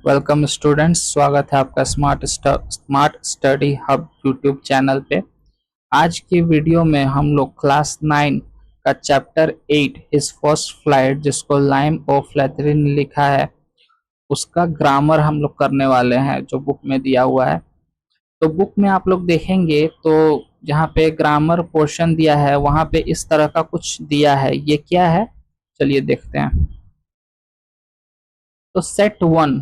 Welcome students, स्वागत है आपका smart study hub YouTube channel पे। आज की वीडियो में हम लोग क्लास 9 का चैप्टर 8 हिज फर्स्ट फ्लाइट, जिसको लाइम ओ फ्लैथरी ने लिखा है, उसका ग्रामर हम लोग करने वाले हैं जो बुक में दिया हुआ है। तो बुक में आप लोग देखेंगे तो जहाँ पे ग्रामर पोर्शन दिया है वहाँ पे इस तरह का कुछ दिया है। ये क्या है, चलिए देखते हैं। तो सेट 1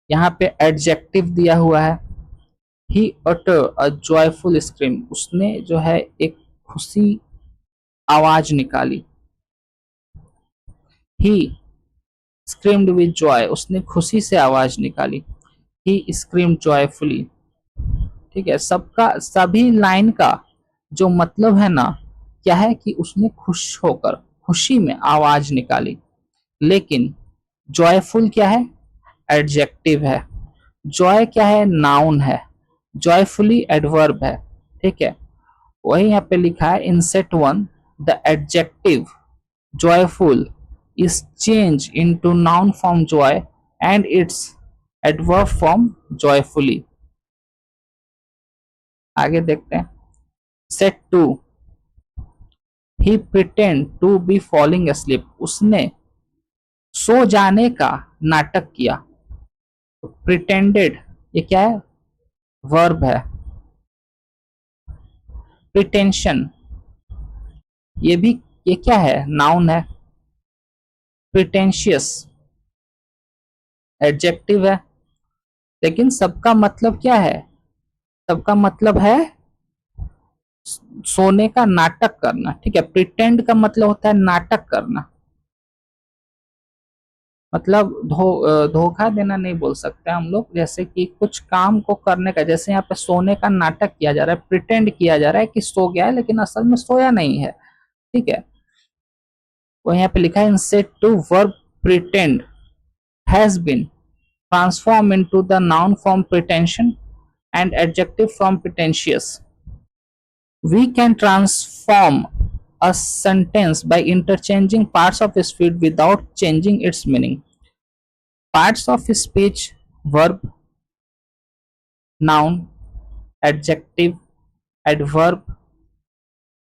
यहाँ पे एडजेक्टिव दिया हुआ है। ही अटर अ जॉयफुल स्क्रीम, उसने जो है एक खुशी आवाज निकाली। ही स्क्रीम्ड विद जॉय, उसने खुशी से आवाज निकाली। ही स्क्रीम्ड जॉयफुली। ठीक है, सबका सभी लाइन का जो मतलब है ना, क्या है कि उसने खुश होकर खुशी में आवाज निकाली। लेकिन जॉयफुल क्या है, एडजेक्टिव है। जॉय क्या है, नाउन है। जॉयफुली एडवर्ब है। ठीक है, वही यहाँ पे लिखा है in set 1 the adjective joyful is changed into noun form joy and its adverb form joyfully। आगे देखते हैं। Set 2 he pretend to be falling asleep, उसने सो जाने का नाटक किया। प्रिटेंडेड ये क्या है, वर्ब है। प्रिटेंशन ये भी ये क्या है, नाउन है। प्रिटेंशियस एडजेक्टिव है। लेकिन सबका मतलब क्या है, सबका मतलब है सोने का नाटक करना। ठीक है, प्रिटेंड का मतलब होता है नाटक करना, मतलब धोखा देना नहीं बोल सकते हम लोग। जैसे कि कुछ काम को करने का, जैसे यहाँ पे सोने का नाटक किया जा रहा है, प्रिटेंड किया जा रहा है कि सो गया है लेकिन असल में सोया नहीं है। ठीक है, वो यहाँ पे लिखा है in set two verb pretend has been transform into the noun from pretension and adjective from pretentious। We can transform a sentence by interchanging parts of speech without changing its meaning। Parts of speech, verb, noun, adjective, adverb,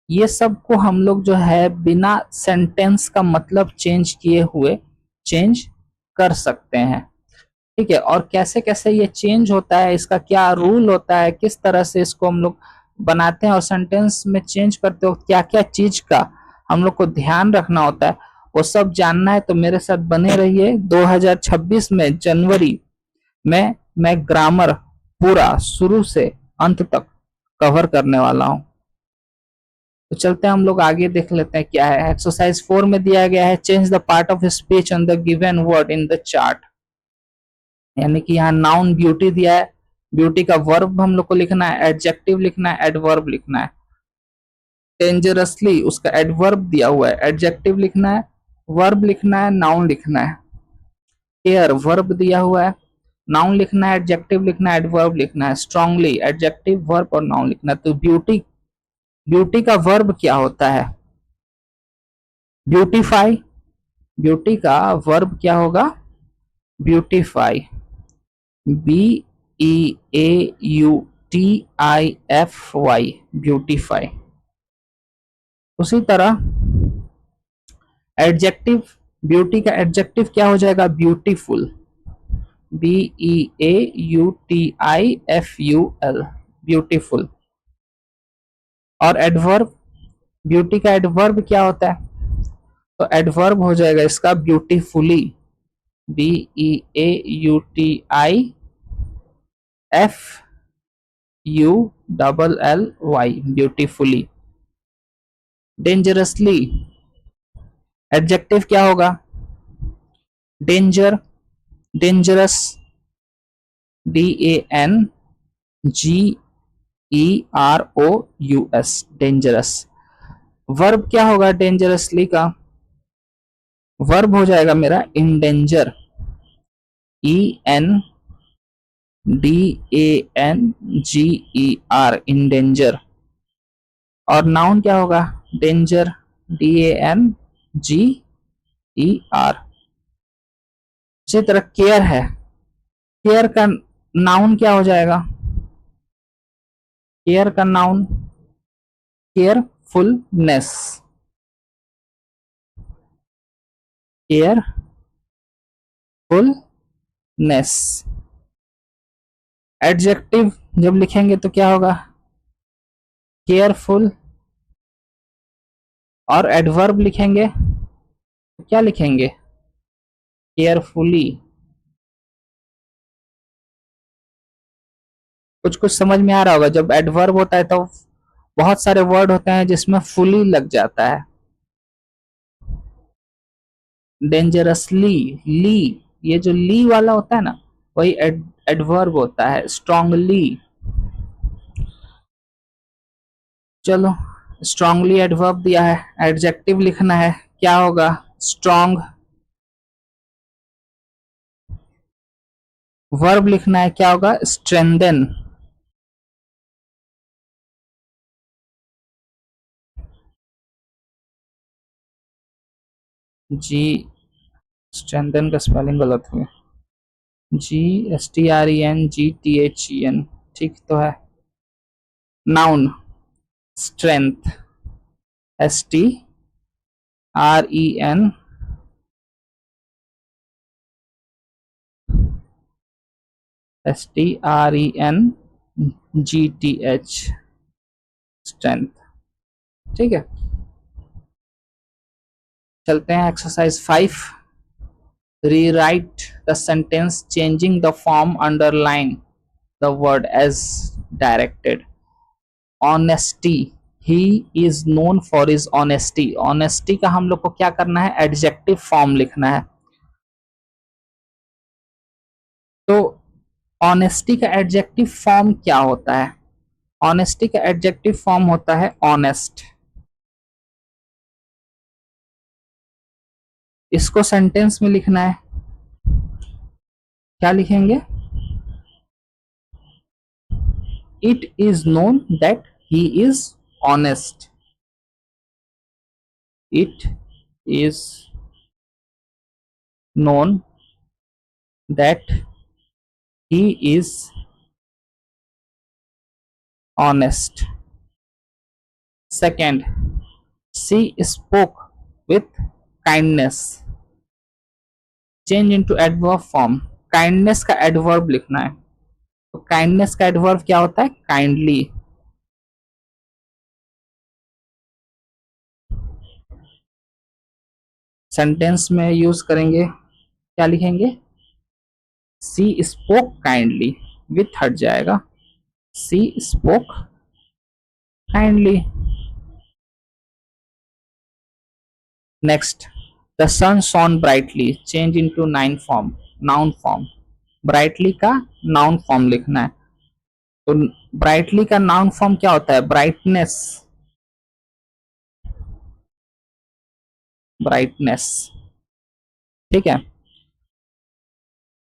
ये सब को हम लोग जो है बिना sentence का मतलब चेंज किए हुए चेंज कर सकते हैं। ठीक है, और कैसे कैसे ये चेंज होता है, इसका क्या रूल होता है, किस तरह से इसको हम लोग बनाते हैं और सेंटेंस में चेंज करते हो, क्या क्या चीज का हम लोग को ध्यान रखना होता है, वो सब जानना है तो मेरे साथ बने रहिए। 2026 में जनवरी में मैं ग्रामर पूरा शुरू से अंत तक कवर करने वाला हूं। तो चलते हैं हम लोग आगे देख लेते हैं क्या है। एक्सरसाइज 4 में दिया गया है change the part of speech on the given word in the chart. यानी कि यहाँ नाउन ब्यूटी दिया है, ब्यूटी का वर्ब हम लोग को लिखना है, एडजेक्टिव लिखना है, एडवर्ब लिखना है। डेंजरसली उसका एडवर्ब दिया हुआ है, एडजेक्टिव लिखना है, वर्ब लिखना है, नाउन लिखना है। केयर वर्ब दिया हुआ है, नाउन लिखना है, एडजेक्टिव लिखना है, एडवर्ब लिखना है। स्ट्रांगली एडजेक्टिव, वर्ब और नाउन लिखना है। तो ब्यूटी, ब्यूटी का वर्ब क्या होता है, ब्यूटीफाई। ब्यूटी का वर्ब क्या होगा, beautify. B E A U T I F Y, beautify. उसी तरह एडजेक्टिव, ब्यूटी का एडजेक्टिव क्या हो जाएगा, beautiful. B E A U T I F U L, beautiful. और एडवर्ब, ब्यूटी का एडवर्ब क्या होता है, तो एडवर्ब हो जाएगा इसका beautifully. B E A U T I F U double L Y, beautifully. Dangerously adjective क्या होगा, danger, dangerous, D A N G E R O U S, dangerous. Verb क्या होगा डेंजरसली का, वर्ब हो जाएगा मेरा endanger, E N D A N G E R, endanger. और noun क्या होगा, danger, D A N G E R. इसी तरह केयर है, केयर का नाउन क्या हो जाएगा? केयर का नाउन केयरफुलनेस, केयरफुलनेस। एडजेक्टिव जब लिखेंगे तो क्या होगा? केयरफुल। और एडवर्ब लिखेंगे तो क्या लिखेंगे? केयरफुली। कुछ कुछ समझ में आ रहा होगा। जब एडवर्ब होता है तो बहुत सारे वर्ड होते हैं जिसमें फुली लग जाता है। डेंजरसली, ली, ये जो ली वाला होता है ना, वही एडवर्ब होता है। स्ट्रांगली, चलो स्ट्रांगली एडवर्ब दिया है, एडजेक्टिव लिखना है, क्या होगा? स्ट्रांग। वर्ब लिखना है, क्या होगा? स्ट्रेंथन। जी, स्ट्रेंथन का स्पेलिंग गलत हुआ। GSTRENGTHEN, ठीक तो है। Noun strength, STREN, STRENGTH, strength. ठीक है, चलते हैं exercise 5। Rewrite the sentence changing the form, underline the word as directed. Honesty, he is known for his honesty. Honesty का हम लोग को क्या करना है? एडजेक्टिव फॉर्म लिखना है। तो ऑनेस्टी का एडजेक्टिव फॉर्म क्या होता है? ऑनेस्टी का एडजेक्टिव फॉर्म होता है ऑनेस्ट। इसको सेंटेंस में लिखना है, क्या लिखेंगे? It is known that he is honest. It is known that he is honest. Second, she spoke with kindness, change into adverb form. Kindness का एडवर्ब लिखना है, तो काइंडनेस का एडवर्ब क्या होता है? काइंडली। सेंटेंस में यूज करेंगे, क्या लिखेंगे? सी स्पोक काइंडली, विथ हट जाएगा, she spoke kindly. Next, the sun shone brightly, change into noun form. Brightly का नाउन फॉर्म लिखना है, तो ब्राइटली का नाउन फॉर्म क्या होता है? Brightness, brightness. ठीक है,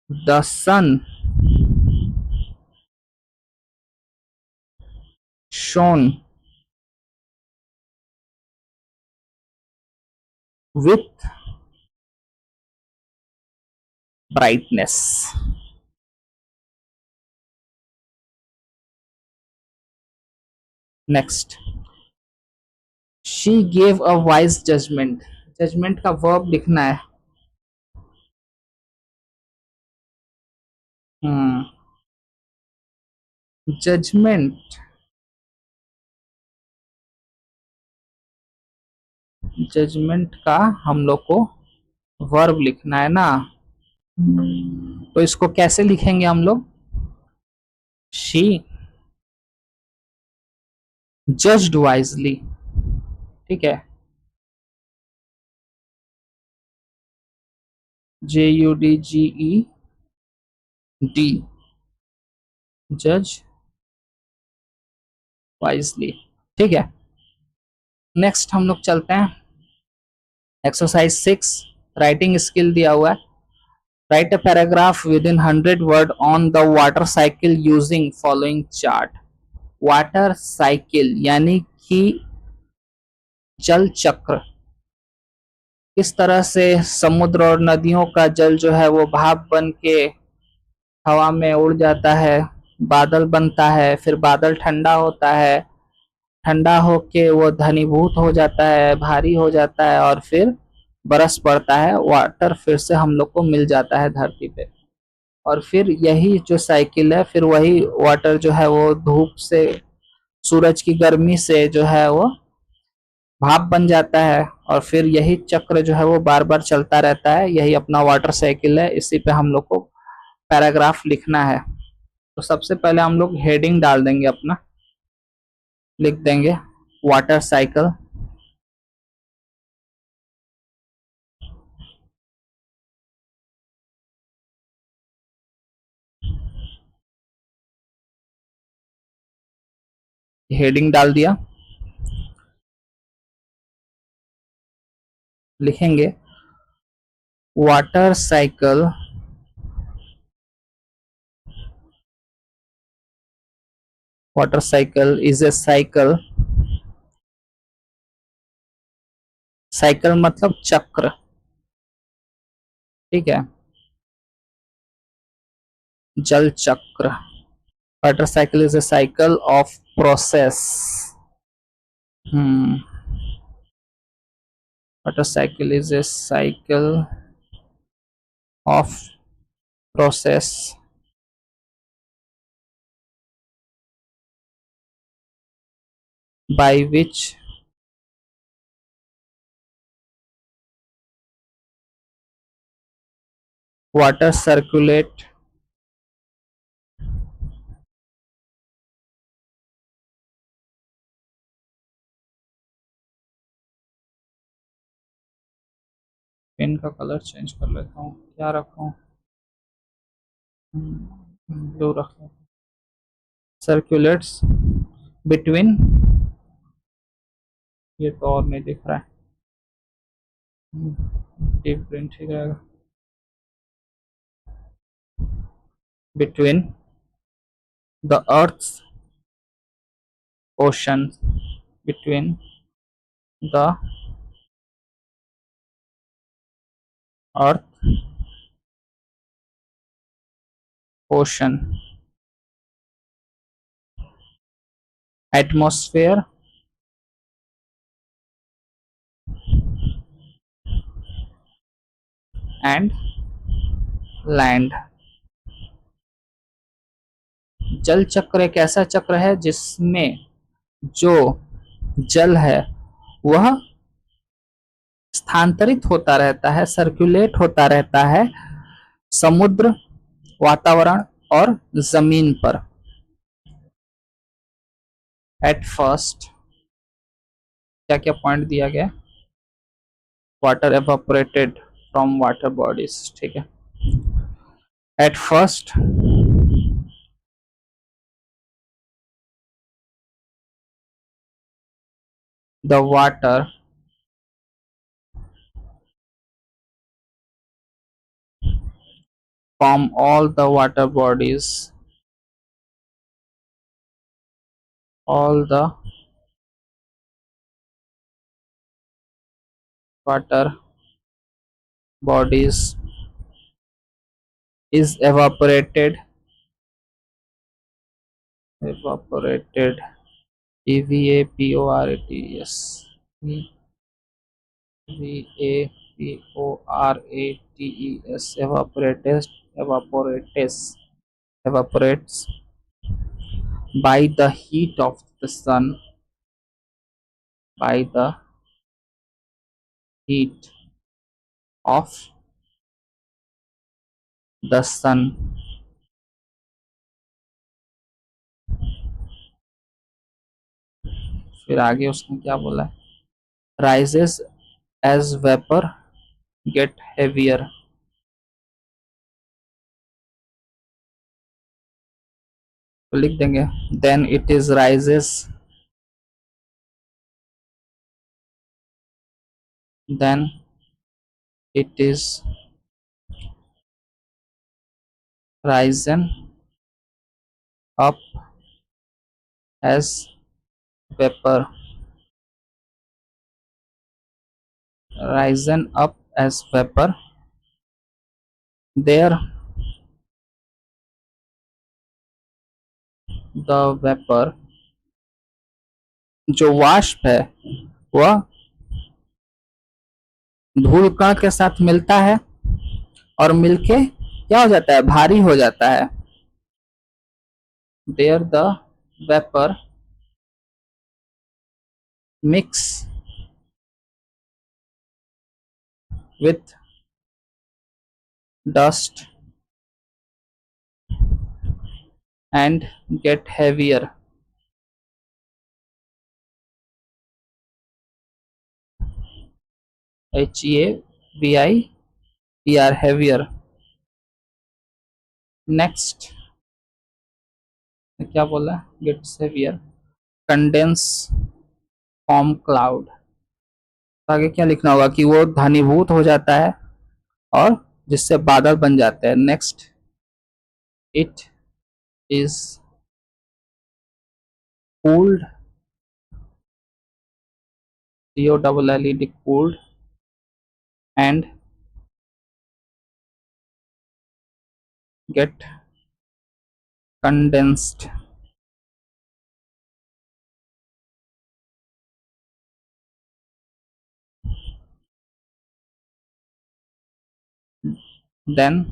the sun shone with brightness. Next, she gave a wise judgement. Judgement का वर्ब लिखना है। जजमेंट, जजमेंट का हम लोग को वर्ब लिखना है ना, तो इसको कैसे लिखेंगे हम लोग? She judged wisely. ठीक है, JUDGED, जज वाइजली। ठीक है, नेक्स्ट हम लोग चलते हैं एक्सरसाइज 6। राइटिंग स्किल दिया हुआ है। Right a paragraph with in 100 word on the water cycle using following chart. Water cycle यानी कि जल चक्र, किस तरह से समुद्र और नदियों का जल जो है वो भाप बन के हवा में उड़ जाता है, बादल बनता है, फिर बादल ठंडा होता है, ठंडा होके वो घनीभूत हो जाता है, भारी हो जाता है, और फिर बरस पड़ता है, वाटर फिर से हम लोग को मिल जाता है धरती पे। और फिर यही जो साइकिल है, फिर वही वाटर जो है वो धूप से, सूरज की गर्मी से जो है वो भाप बन जाता है, और फिर यही चक्र जो है वो बार बार चलता रहता है। यही अपना वाटर साइकिल है, इसी पे हम लोग को पैराग्राफ लिखना है। तो सबसे पहले हम लोग हेडिंग डाल देंगे अपना, लिख देंगे वाटर साइकिल। हेडिंग डाल दिया। लिखेंगे water cycle, water cycle is a cycle, cycle मतलब चक्र, ठीक है, जल चक्र। Water cycle is a cycle of process. Hmm water cycle is a cycle of process by which water circulate pen का कलर चेंज कर लेता हूँ, क्या रखूँ, ब्लू रख लेता हूँ। सर्कुलेट्स बिटवीन, ये तो और नहीं दिख रहा है, डीप ग्रीन ठीक रहेगा, between the earth ocean, between the earth ocean, atmosphere and land. जल चक्र एक ऐसा चक्र है जिसमें जो जल है वह स्थानांतरित होता रहता है, सर्कुलेट होता रहता है समुद्र, वातावरण और जमीन पर। एट फर्स्ट क्या क्या पॉइंट दिया गया, water evaporated from water bodies, ठीक है। At first the water from all the water bodies, all the water bodies is evaporated, evaporated, evaporates, evaporates, evaporates by the heat of the sun, by the heat of the sun, फिर आगे उसने क्या बोला है, rises as vapor get heavier, तो लिख देंगे then it is rises, then it is risen up as vapor, risen up as vapor, there the vapour, जो वाष्प है वह धूल कण के साथ मिलता है और मिलके क्या हो जाता है, भारी हो जाता है। There the vapour mix with dust and get heavier. HEAVIER, heavier. Next क्या बोला, gets heavier, condense form cloud. आगे क्या लिखना होगा कि वो घनीभूत हो जाता है और जिससे बादल बन जाते हैं। Next, it is cooled, COLLED, cooled and get condensed. Then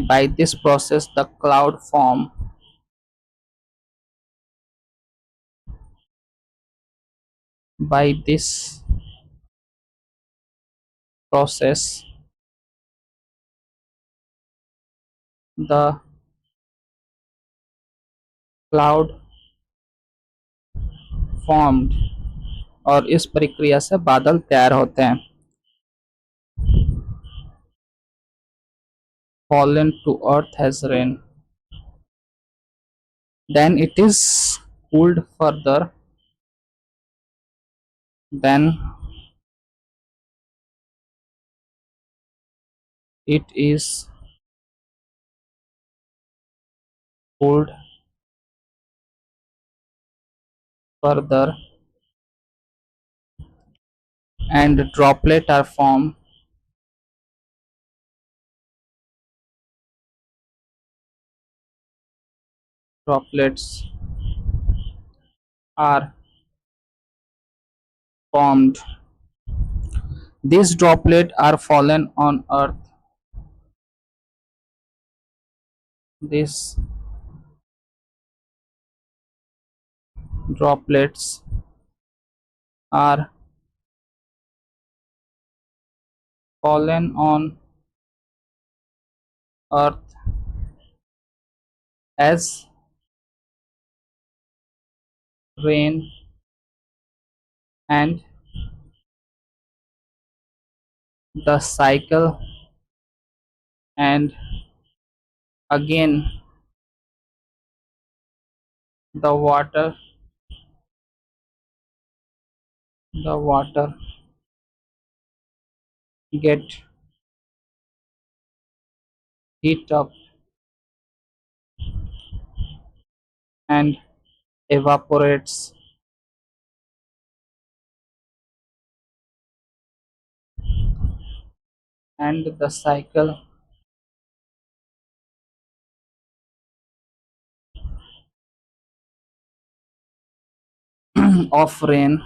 by this process the cloud form. By this process the cloud formed, और इस प्रक्रिया से बादल तैयार होते हैं। Fallen to earth as rain. Then it is cooled further. Then it is cooled further and droplet are formed. Droplets are formed. These droplets are fallen on earth. These droplets are fallen on earth as rain, and the cycle, and again the water get heat up and evaporates, and the cycle of rain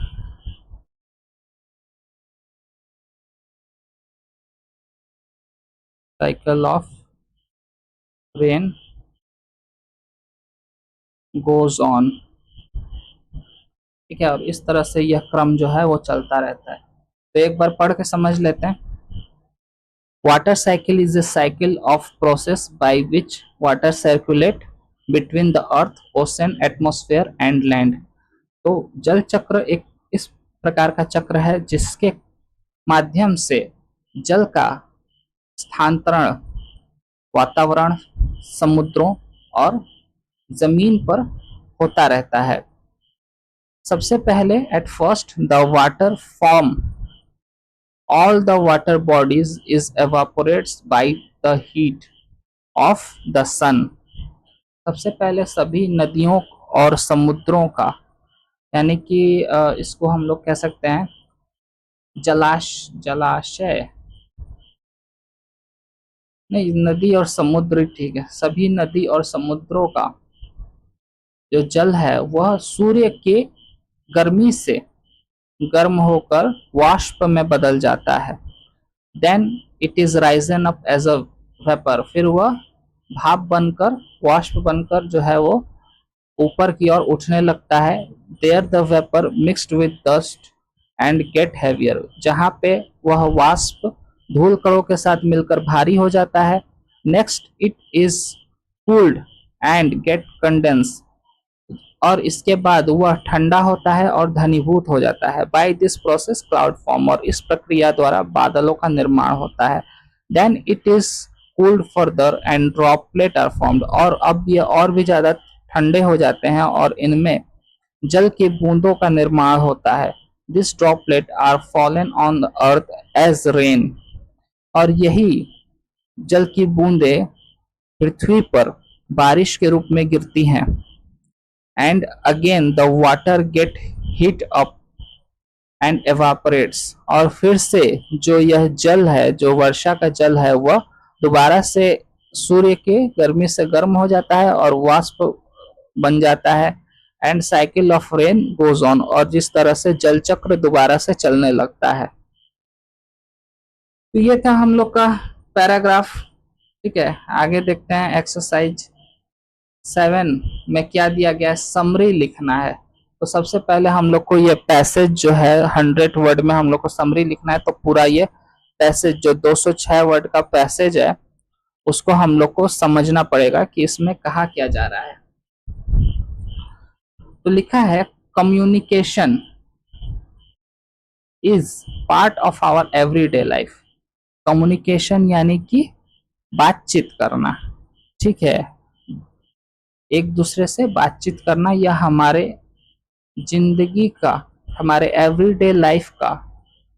cycle of rain goes on। ठीक है, और इस तरह से यह क्रम जो है वो चलता रहता है। तो एक बार पढ़ के समझ लेते हैं। Water cycle is a cycle of process by which water circulate between the earth, ocean, atmosphere and land। तो जल चक्र एक इस प्रकार का चक्र है जिसके माध्यम से जल का स्थानांतरण वातावरण, समुद्रों और जमीन पर होता रहता है। सबसे पहले at first the water form all the water bodies is evaporates by the heat of the sun। सबसे पहले सभी नदियों और समुद्रों का, यानी कि इसको हम लोग कह सकते हैं जलाशय नहीं, नदी और समुद्र ठीक है। सभी नदी और समुद्रों का जो जल है वह सूर्य के गर्मी से गर्म होकर वाष्प में बदल जाता है। Then it is risen up as a vapour, फिर वह भाप बनकर, वाष्प बनकर जो है वो ऊपर की ओर उठने लगता है। There the vapour mixed with dust and get heavier, जहाँ पे वह वाष्प धूल कणों के साथ मिलकर भारी हो जाता है। Next it is cooled and get condense, और इसके बाद वह ठंडा होता है और घनीभूत हो जाता है। By this process cloud form, और इस प्रक्रिया द्वारा बादलों का निर्माण होता है। Then it is cooled further and droplet are formed, और अब ये और भी ज्यादा ठंडे हो जाते हैं और इनमें जल की बूंदों का निर्माण होता है। This droplet are fallen on the earth as rain, और यही जल की बूंदें पृथ्वी पर बारिश के रूप में गिरती हैं। And again the water gets heat up and evaporates, और फिर से जो यह जल है, जो वर्षा का जल है, वह दोबारा से सूर्य के गर्मी से गर्म हो जाता है और वाष्प बन जाता है। And cycle of rain goes on, और जिस तरह से जल चक्र दोबारा से चलने लगता है। तो ये था हम लोग का पैराग्राफ। ठीक है, आगे देखते हैं एक्सरसाइज 7 में क्या दिया गया है। समरी लिखना है। तो सबसे पहले हम लोग को ये पैसेज जो है 100 वर्ड में हम लोग को समरी लिखना है। तो पूरा ये पैसेज जो 206 वर्ड का पैसेज है उसको हम लोग को समझना पड़ेगा कि इसमें कहा क्या जा रहा है। तो लिखा है communication is part of our everyday life. Communication यानी कि बातचीत करना, ठीक है, एक दूसरे से बातचीत करना, यह हमारे जिंदगी का, हमारे एवरीडे लाइफ का,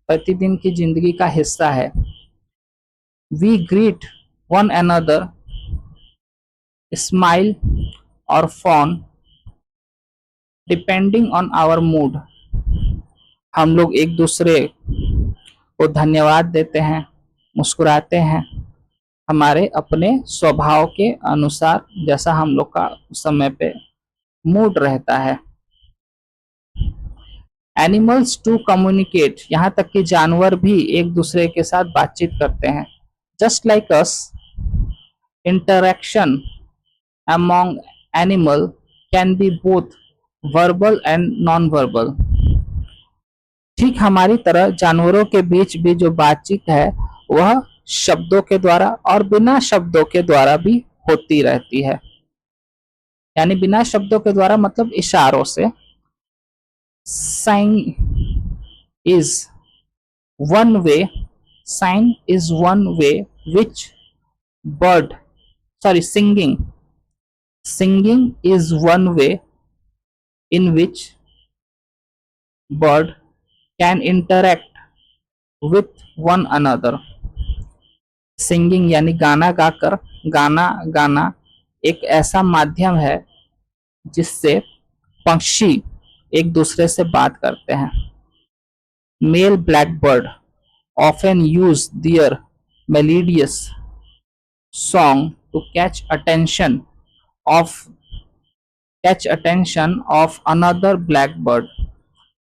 प्रतिदिन की जिंदगी का हिस्सा है। We greet one another, smile और frown depending on our mood. हम लोग एक दूसरे को धन्यवाद देते हैं, मुस्कुराते हैं, हमारे अपने स्वभाव के अनुसार, जैसा हम लोग का उस समय पे मूड रहता है। एनिमल्स टू कम्युनिकेट, यहाँ तक कि जानवर भी एक दूसरे के साथ बातचीत करते हैं। Just like us, interaction among animal can be both verbal and non verbal. ठीक हमारी तरह जानवरों के बीच भी जो बातचीत है वह शब्दों के द्वारा और बिना शब्दों के द्वारा भी होती रहती है। यानी बिना शब्दों के द्वारा मतलब इशारों से। Sign is one way, sign is one way which bird, sorry singing, singing is one way in which bird can interact with one another. Singing यानी गाना गाकर, गाना गाना एक ऐसा माध्यम है जिससे पक्षी एक दूसरे से बात करते हैं। Male blackbird often use their melodious song to catch attention of another blackbird.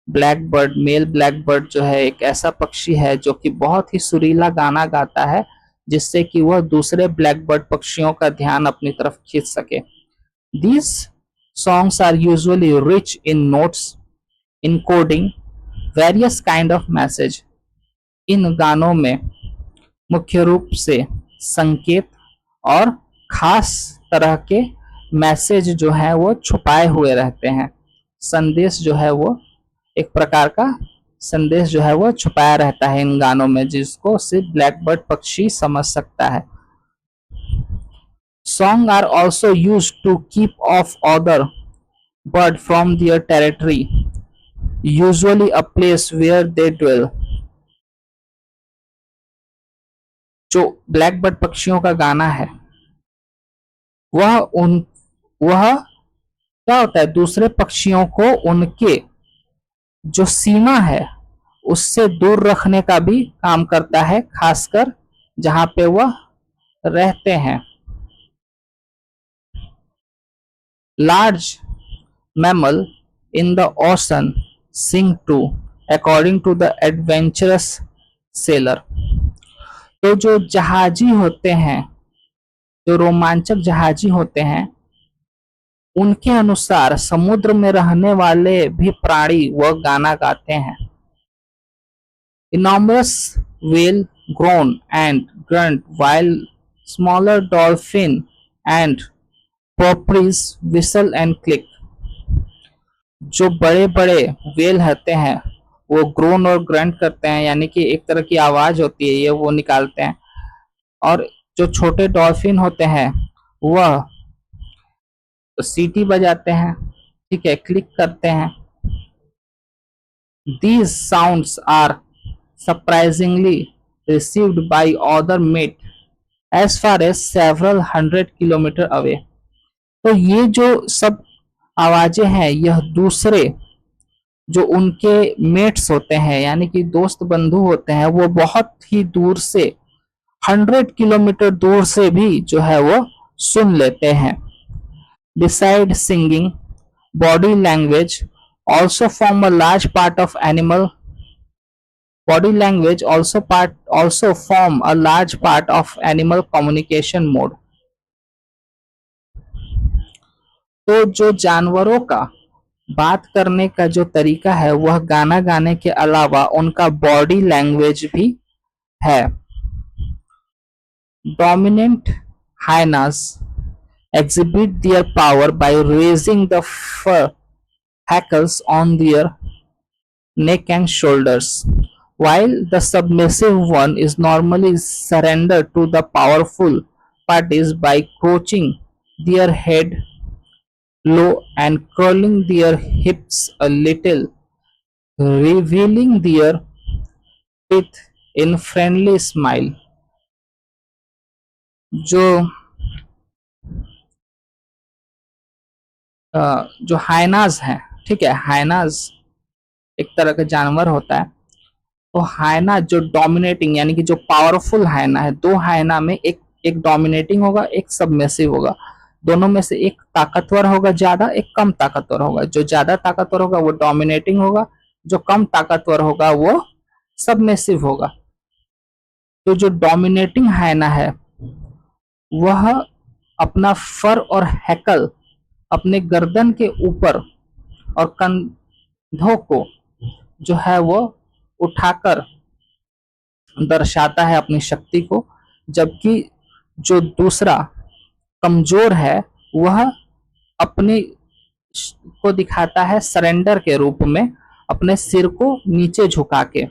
Blackbird, male blackbird जो है एक ऐसा पक्षी है जो कि बहुत ही सुरीला गाना गाता है जिससे कि वह दूसरे ब्लैकबर्ड पक्षियों का ध्यान अपनी तरफ खींच सके। These songs are usually rich in notes encoding various kind of message। इन गानों में मुख्य रूप से संकेत और खास तरह के मैसेज जो है वो छुपाए हुए रहते हैं। संदेश जो है वो एक प्रकार का संदेश जो है वो छुपाया रहता है इन गानों में, जिसको सिर्फ ब्लैकबर्ड पक्षी समझ सकता है। Songs are also used to keep off other bird from their territory, usually a place where they dwell। जो ब्लैकबर्ड पक्षियों का गाना है वह क्या होता है, दूसरे पक्षियों को उनके जो सीमा है उससे दूर रखने का भी काम करता है, खासकर जहां पे वह रहते हैं। Large mammal in the ocean sink to according to the adventurous sailor. तो जो जहाजी होते हैं, जो रोमांचक जहाजी होते हैं, उनके अनुसार समुद्र में रहने वाले भी प्राणी वह गाना गाते हैं। Enormous whale groan and grunt while smaller dolphin and porpoise whistle and click। जो बड़े बड़े वेल होते हैं वो ग्रोन और ग्रंट करते हैं, यानी कि एक तरह की आवाज होती है ये वो निकालते हैं। और जो छोटे डॉल्फिन होते हैं वह सीटी बजाते हैं, ठीक है, क्लिक करते हैं। These sounds are surprisingly received by other meat as far as several hundred kilometer away। तो ये जो सब आवाजें हैं यह दूसरे जो उनके मेट्स होते हैं यानी कि दोस्त बंधु होते हैं वो बहुत ही दूर से 100 किलोमीटर दूर से भी जो है वो सुन लेते हैं। Besides singing, body language also form a large part of animal body language also form a large part of animal communication mode। तो जो जानवरों का बात करने का जो तरीका है वह गाना गाने के अलावा उनका बॉडी लैंग्वेज भी है। Dominant hyenas exhibit their power by raising the fur hackles on their neck and shoulders, while the submissive one is normally surrendered to the powerful parties by crouching their head low and curling their hips a little, revealing their teeth in friendly smile। जो जो hyenas हैं, ठीक है, hyenas एक तरह का जानवर होता है। तो हाइना जो डोमिनेटिंग यानी कि जो पावरफुल हाइना है, दो हाइना में एक एक डोमिनेटिंग होगा, एक सबमिसिव होगा। दोनों में से एक ताकतवर होगा ज्यादा, एक कम ताकतवर होगा। जो ज्यादा ताकतवर होगा वो डोमिनेटिंग होगा, जो कम ताकतवर होगा वो सबमिसिव होगा। तो जो डोमिनेटिंग हाइना है वह अपना फर और हैकल अपने गर्दन के ऊपर और कंधों को जो है वो उठाकर दर्शाता है अपनी शक्ति को, जबकि जो दूसरा कमजोर है वह अपने को दिखाता है सरेंडर के रूप में, अपने सिर को नीचे झुका के।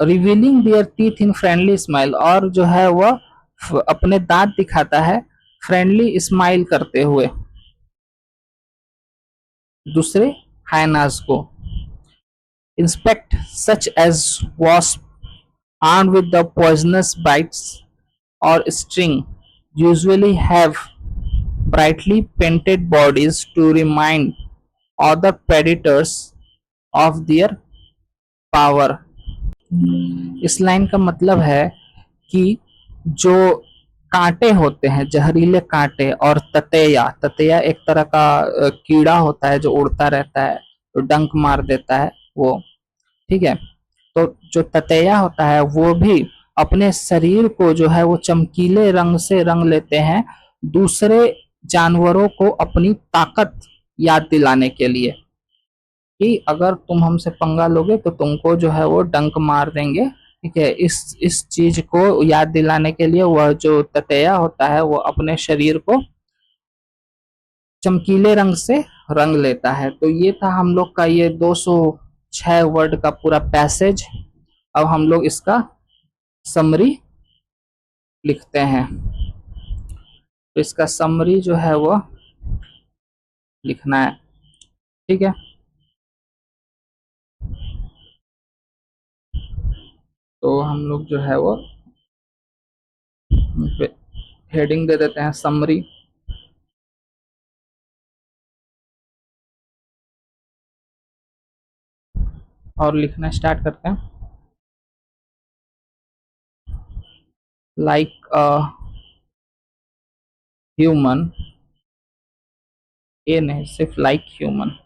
Revealing there teeth in friendly smile, और जो है वह अपने दांत दिखाता है फ्रेंडली स्माइल करते हुए दूसरे हाइनास को। Inspect such as wasp armed with the poisonous bites or sting usually have brightly painted bodies to remind other predators of their power। इस लाइन का मतलब है कि जो कांटे होते हैं, जहरीले कांटे, और ततैया, ततैया एक तरह का कीड़ा होता है जो उड़ता रहता है तो डंक मार देता है वो, ठीक है। तो जो ततैया होता है वो भी अपने शरीर को जो है वो चमकीले रंग से रंग लेते हैं दूसरे जानवरों को अपनी ताकत याद दिलाने के लिए, कि अगर तुम हमसे पंगा लोगे तो तुमको जो है वो डंक मार देंगे, ठीक है। इस चीज को याद दिलाने के लिए वह जो ततैया होता है वो अपने शरीर को चमकीले रंग से रंग लेता है। तो ये था हम लोग का ये 206 वर्ड का पूरा पैसेज। अब हम लोग इसका समरी लिखते हैं। तो इसका समरी जो है वो लिखना है, ठीक है। तो हम लोग जो है वो हेडिंग दे देते हैं समरी। और लिखना स्टार्ट करते हैं। like a human, ये नहीं सिर्फ like human,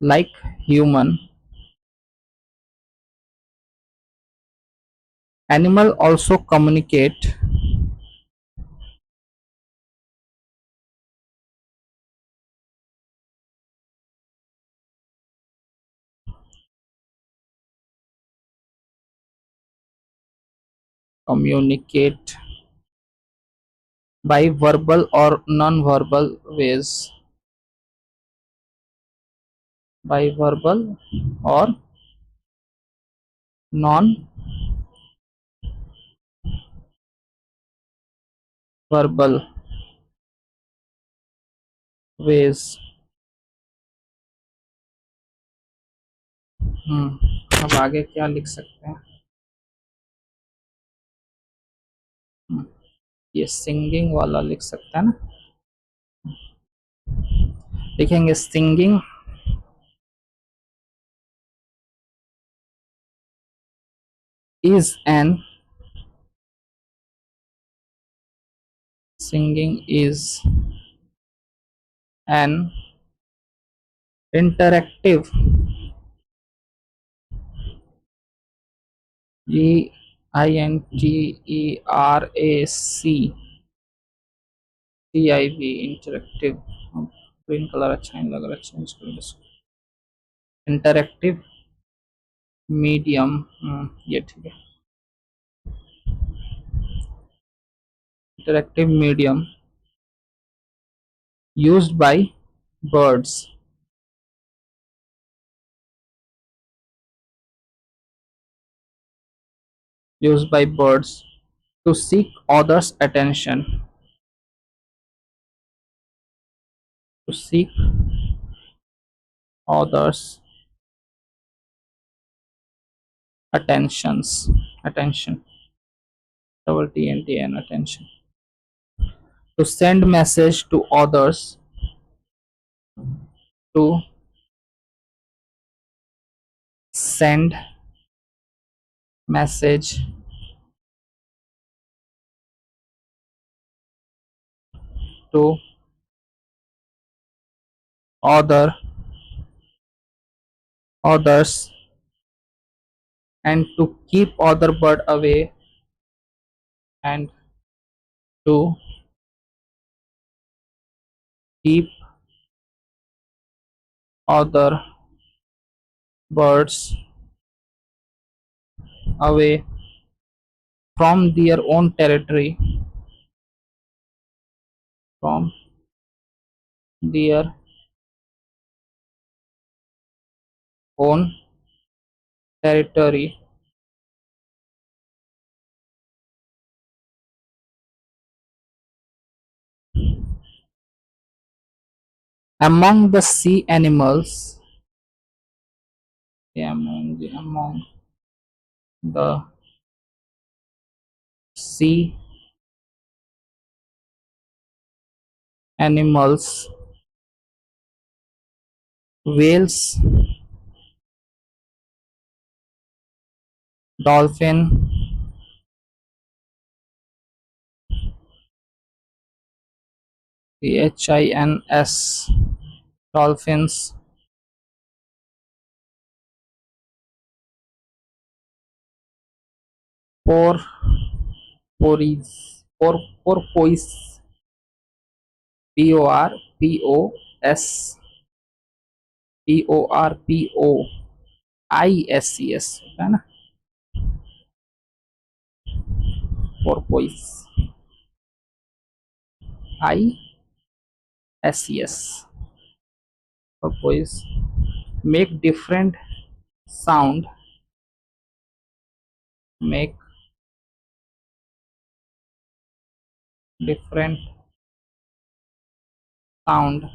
like human. Animal also communicate by verbal or non-verbal ways, by verbal or non-verbal ways. अब आगे क्या लिख सकते हैं? ये सिंगिंग वाला लिख सकते हैं ना, लिखेंगे singing is an singing is an interactive, interactive, green colour अच्छा नहीं लग रहा, चेंज कर दो इंटरेक्टिव मीडियम, ये ठीक है, interactive medium used by birds, used by birds to seek others attention, to seek others attention, double T N T N, attention, to send message to others, to send message to other others, and to keep other bird away, and to keep other birds away from their own territory, from their own territory. Among the sea animals, among the sea animals, whales, dolphin, HINS, dolphins, por porpoise, PORPOS, PORPOISES है ना, porpoise, ISES, porpoise, make different sound, make different sound,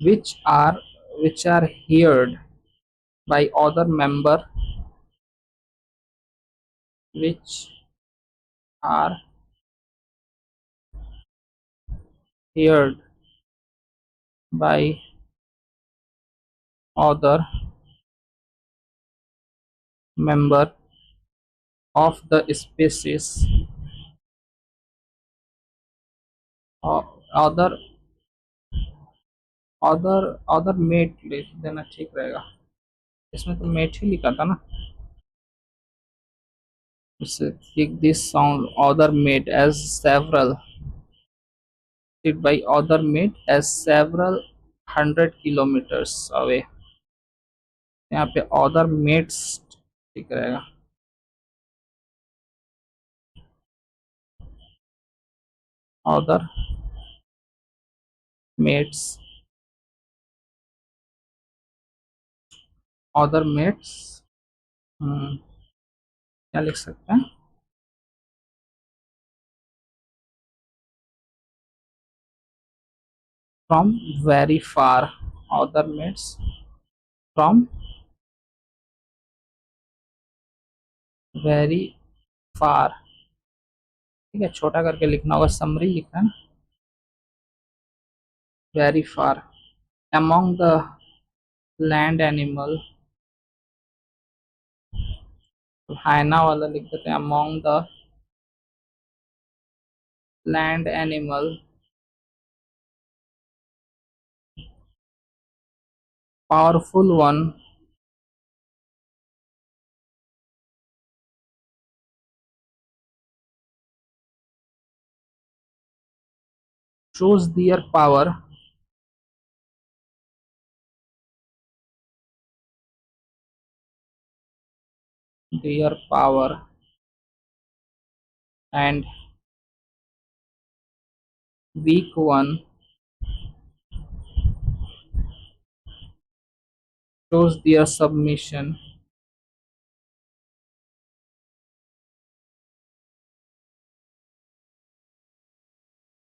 which are heard by other member, which are heard by other member of the species or other mate लिख देना ठीक रहेगा, इसमें तो met ही लिखा था ना, इससे लिख this sound other mate as several it by other mate as several 100 kilometers away, यहाँ पे other mates ठीक रहेगा। other mates other mates क्या लिख सकते हैं, from very far, other mates from very far, ठीक है, छोटा करके लिखना होगा, समरी लिखना है ना, very far among the land animal, हाइना वाला लिख देते हैं among the land animal powerful one shows their power and weak one shows their submission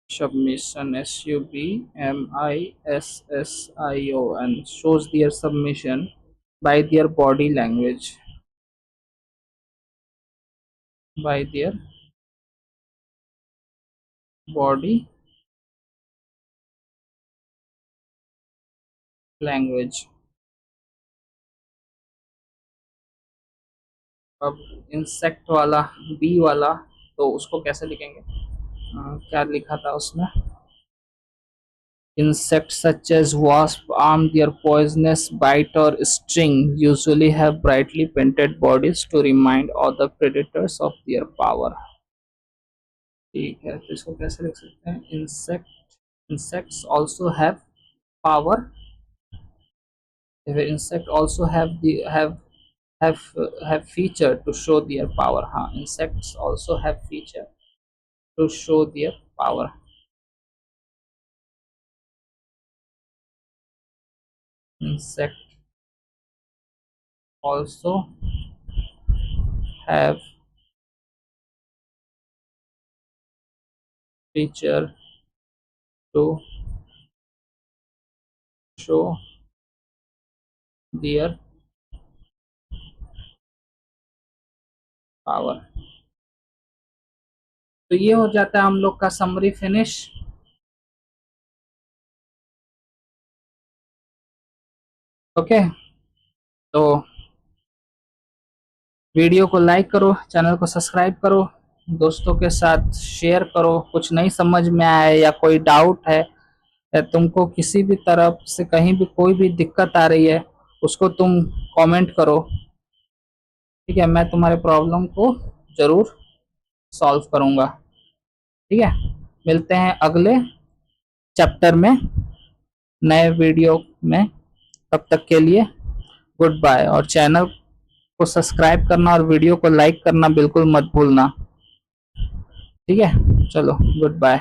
submission shows their submission by their body language, by their body language। अब insect वाला B वाला तो उसको कैसे लिखेंगे, क्या लिखा था उसमें, insects such as wasp arm their poisonous bite or sting usually have brightly painted bodies to remind other predators of their power। ठीक है, तो इसको कैसे लिख सकते हैं, insects also have power, insect also have feature to show their power, हाँ, insects also have feature to show their power। insect also have feature to show their power. तो ये हो जाता है हम लोग का समरी फिनिश। ओके, तो वीडियो को लाइक करो, चैनल को सब्सक्राइब करो, दोस्तों के साथ शेयर करो। कुछ नहीं समझ में आया या कोई डाउट है या तुमको किसी भी तरफ से कहीं भी कोई भी दिक्कत आ रही है उसको तुम कमेंट करो, ठीक है, मैं तुम्हारे प्रॉब्लम को जरूर सॉल्व करूंगा। ठीक है, मिलते हैं अगले चैप्टर में नए वीडियो में, तब तक के लिए गुड बाय। और चैनल को सब्सक्राइब करना और वीडियो को लाइक करना बिल्कुल मत भूलना। ठीक है, चलो गुड बाय।